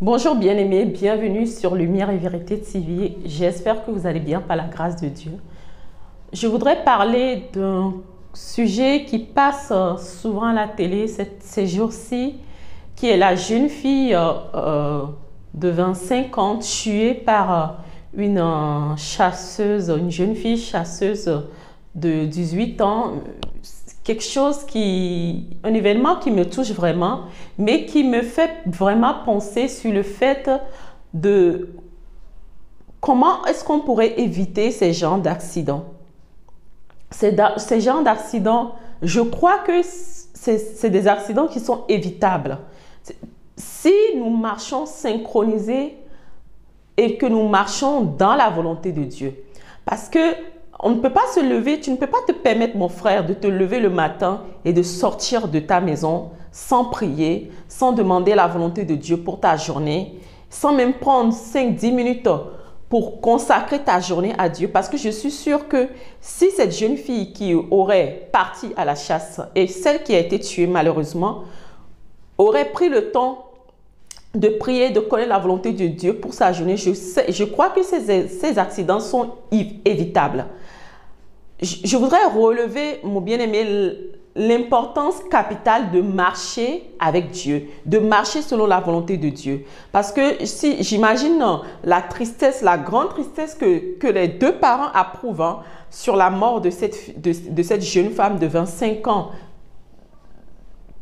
Bonjour bien-aimés, bienvenue sur Lumière et Vérité TV. J'espère que vous allez bien par la grâce de Dieu. Je voudrais parler d'un sujet qui passe souvent à la télé ces jours-ci, qui est la jeune fille de 25 ans tuée par une chasseuse, une jeune fille chasseuse de 18 ans. Un événement qui me touche vraiment, mais qui me fait vraiment penser sur le fait de comment est-ce qu'on pourrait éviter ces genres d'accidents. Ces genres d'accidents, je crois que c'est des accidents qui sont évitables. Si nous marchons synchronisés et que nous marchons dans la volonté de Dieu. Parce que on ne peut pas se lever, tu ne peux pas te permettre, mon frère, de te lever le matin et de sortir de ta maison sans prier, sans demander la volonté de Dieu pour ta journée, sans même prendre 5-10 minutes pour consacrer ta journée à Dieu. Parce que je suis sûre que si cette jeune fille qui aurait parti à la chasse et celle qui a été tuée malheureusement, aurait pris le temps de prier, de connaître la volonté de Dieu pour sa journée, je crois que ces accidents sont évitables. Je voudrais relever, mon bien-aimé, l'importance capitale de marcher avec Dieu, de marcher selon la volonté de Dieu. Parce que si j'imagine la tristesse, la grande tristesse que les deux parents approuvent sur la mort de cette jeune femme de 25 ans,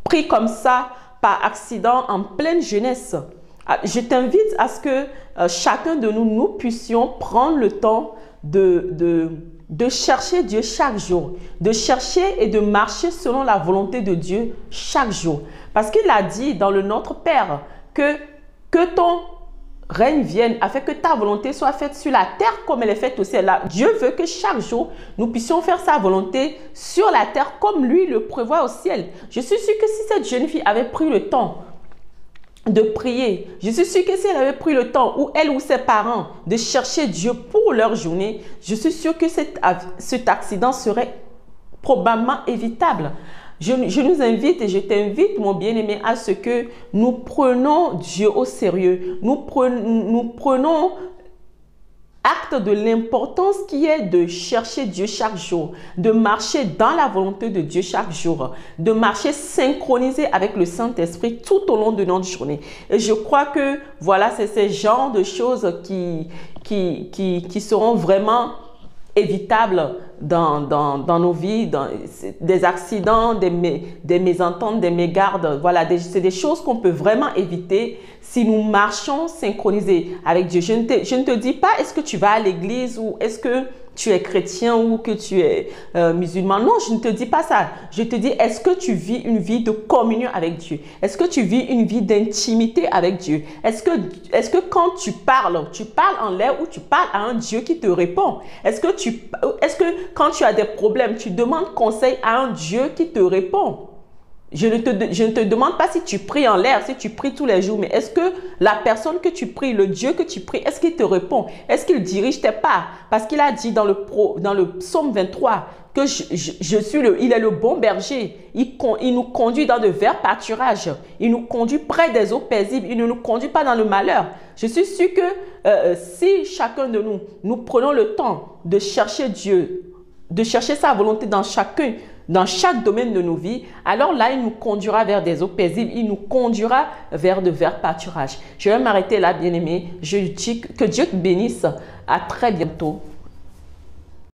pris comme ça par accident en pleine jeunesse. Je t'invite à ce que chacun de nous puissions prendre le temps de chercher Dieu chaque jour, de chercher et de marcher selon la volonté de Dieu chaque jour. Parce qu'il a dit dans le Notre Père que ton règne vienne afin que ta volonté soit faite sur la terre comme elle est faite au ciel. Là, Dieu veut que chaque jour, nous puissions faire sa volonté sur la terre comme lui le prévoit au ciel. Je suis sûre que si cette jeune fille avait pris le temps de prier, je suis sûre que si elle avait pris le temps, ou elle ou ses parents, de chercher Dieu pour leur journée, je suis sûre que cet accident serait probablement évitable. Je nous invite et je t'invite, mon bien-aimé, à ce que nous prenons Dieu au sérieux. Nous prenons acte de l'importance qui est de chercher Dieu chaque jour, de marcher dans la volonté de Dieu chaque jour, de marcher synchronisé avec le Saint-Esprit tout au long de notre journée. Et je crois que voilà, c'est ces genres de choses qui seront vraiment évitables dans nos vies, des accidents, des mésententes, des mégardes. Voilà, c'est des choses qu'on peut vraiment éviter si nous marchons synchronisés avec Dieu. Je ne te dis pas est-ce que tu vas à l'église ou est-ce que tu es chrétien ou que tu es musulman. Non, je ne te dis pas ça. Je te dis, est-ce que tu vis une vie de communion avec Dieu? Est-ce que tu vis une vie d'intimité avec Dieu? Est-ce que quand tu parles en l'air ou tu parles à un Dieu qui te répond? Est-ce que quand tu as des problèmes, tu demandes conseil à un Dieu qui te répond? Je ne te demande pas si tu pries en l'air, si tu pries tous les jours, mais est-ce que la personne que tu pries, le Dieu que tu pries, est-ce qu'il te répond? Est-ce qu'il dirige tes pas? Parce qu'il a dit dans le psaume 23 que il est le bon berger. Il nous conduit dans de verts pâturages. Il nous conduit près des eaux paisibles. Il ne nous conduit pas dans le malheur. Je suis sûre que si chacun de nous prenons le temps de chercher Dieu, de chercher sa volonté dans chaque domaine de nos vies, alors là, il nous conduira vers des eaux paisibles, il nous conduira vers de verts pâturages. Je vais m'arrêter là, bien-aimé. Je dis que Dieu te bénisse. À très bientôt.